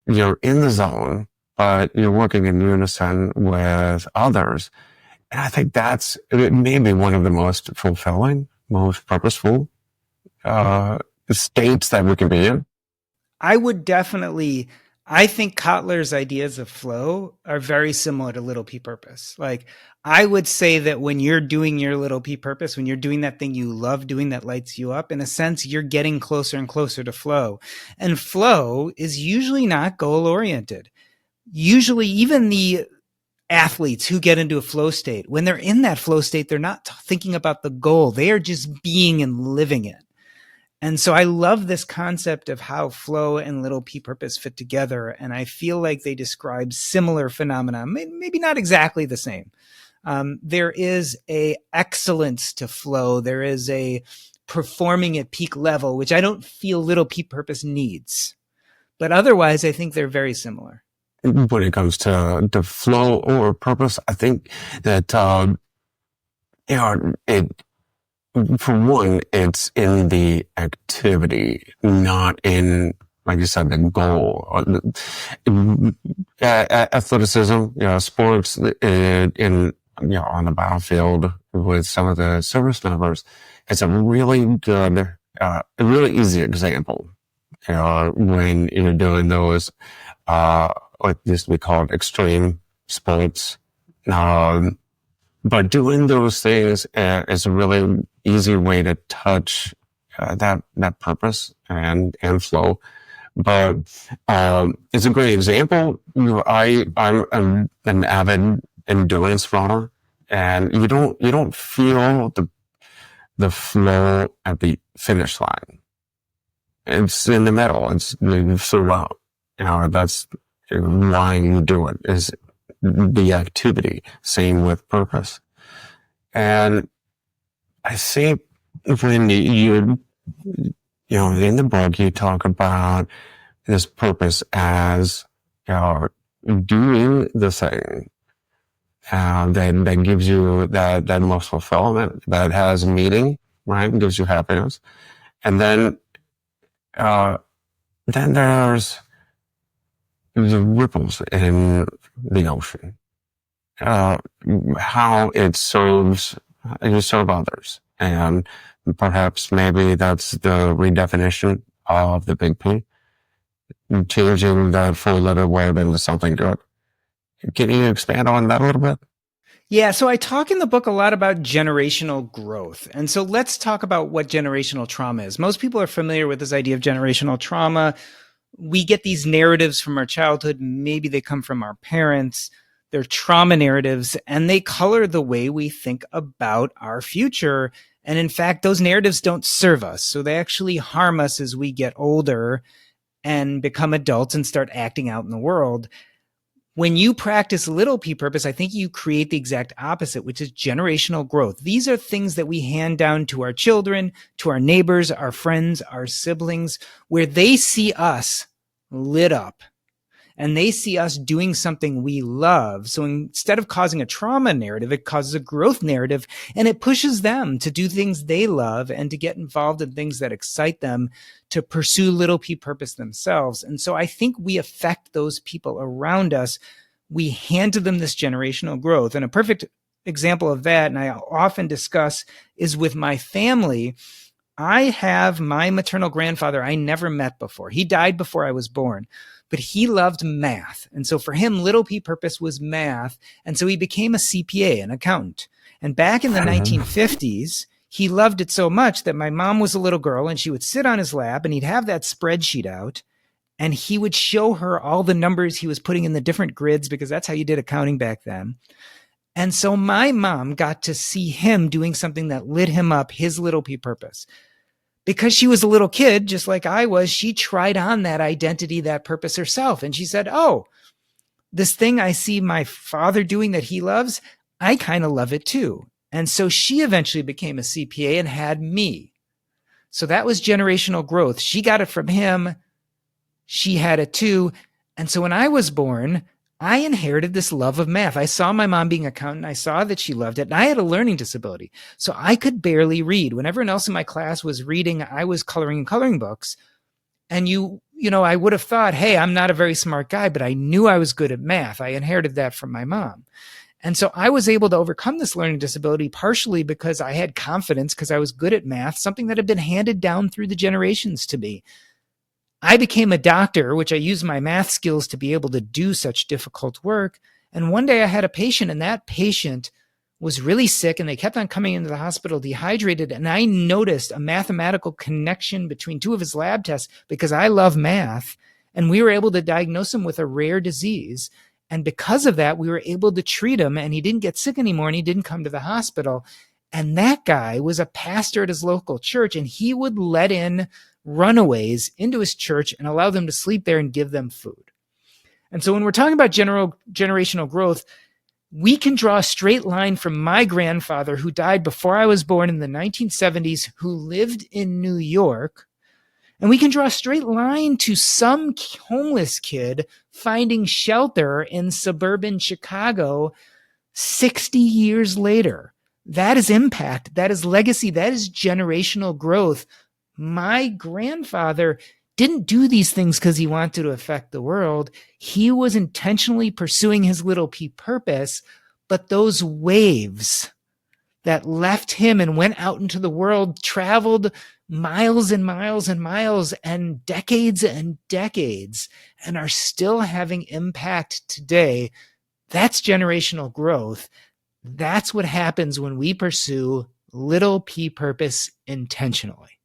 you're in the zone, but you're working in unison with others. And I think that's maybe one of the most fulfilling, most purposeful, states that we can be in. I would definitely, I think Kotler's ideas of flow are very similar to little p purpose. Like, I would say that when you're doing your little p purpose, when you're doing that thing you love doing that lights you up, in a sense, you're getting closer and closer to flow. And flow is usually not goal oriented. Usually, even the athletes who get into a flow state, when they're in that flow state, they're not thinking about the goal. They are just being and living it. And so I love this concept of how flow and little p purpose fit together. And I feel like they describe similar phenomena, maybe not exactly the same. There is a excellence to flow. There is a performing at peak level, which I don't feel little p purpose needs. But otherwise, I think they're very similar. When it comes to flow or purpose, I think that, for one, it's in the activity, not in, like you said, the goal. Athleticism, sports on the battlefield with some of the service members, it's a really good, a really easy example. When you're doing those, what used to be called extreme sports. But doing those things is a really easy way to touch that purpose and flow. But it's a great example. I'm an avid endurance runner, and you don't feel the flow at the finish line. It's in the middle. It's throughout. That's why you do it, is the activity. Same with purpose. And I think when you in the book, you talk about this purpose as, doing the thing, that gives you that most fulfillment, that has meaning, right? Gives you happiness. And then there's the ripples in the ocean, how it serves, you serve others. And perhaps maybe that's the redefinition of the big P, changing that four-letter word into something good. Can you expand on that a little bit? Yeah, so I talk in the book a lot about generational growth. And so let's talk about what generational trauma is. Most people are familiar with this idea of generational trauma. We get these narratives from our childhood. Maybe they come from our parents. They're trauma narratives, and they color the way we think about our future. And in fact, those narratives don't serve us. So they actually harm us as we get older and become adults and start acting out in the world. When you practice little p purpose, I think you create the exact opposite, which is generational growth. These are things that we hand down to our children, to our neighbors, our friends, our siblings, where they see us lit up and they see us doing something we love. So instead of causing a trauma narrative, it causes a growth narrative, and it pushes them to do things they love and to get involved in things that excite them, to pursue little p purpose themselves. And so I think we affect those people around us. We hand to them this generational growth. And a perfect example of that, and I often discuss, is with my family. I have my maternal grandfather I never met before. He died before I was born, but he loved math. And so for him, little p purpose was math. And so he became a CPA, an accountant. And back in the 1950s, he loved it so much that my mom was a little girl and she would sit on his lap and he'd have that spreadsheet out and he would show her all the numbers he was putting in the different grids, because that's how you did accounting back then. And so my mom got to see him doing something that lit him up, his little p purpose. Because she was a little kid, just like I was, she tried on that identity, that purpose herself. And she said, oh, this thing I see my father doing that he loves, I kind of love it too. And so she eventually became a CPA and had me. So that was generational growth. She got it from him. She had it too. And so when I was born, I inherited this love of math. I saw my mom being an accountant. I saw that she loved it. And I had a learning disability. So I could barely read. When everyone else in my class was reading, I was coloring in coloring books. And you I would have thought, hey, I'm not a very smart guy, but I knew I was good at math. I inherited that from my mom. And so I was able to overcome this learning disability partially because I had confidence because I was good at math, something that had been handed down through the generations to me. I became a doctor, which I used my math skills to be able to do such difficult work. And one day I had a patient, and that patient was really sick, and they kept on coming into the hospital dehydrated. And I noticed a mathematical connection between two of his lab tests because I love math. And we were able to diagnose him with a rare disease. And because of that, we were able to treat him, and he didn't get sick anymore, and he didn't come to the hospital. And that guy was a pastor at his local church, and he would let in runaways into his church and allow them to sleep there and give them food. And so when we're talking about generational growth, we can draw a straight line from my grandfather, who died before I was born in the 1970s, who lived in New York. And we can draw a straight line to some homeless kid finding shelter in suburban Chicago 60 years later. That is impact. That is legacy. That is generational growth. My grandfather didn't do these things because he wanted to affect the world. He was intentionally pursuing his little p purpose, but those waves that left him and went out into the world traveled miles and miles and miles and decades, and are still having impact today. That's generational growth. That's what happens when we pursue little p purpose intentionally.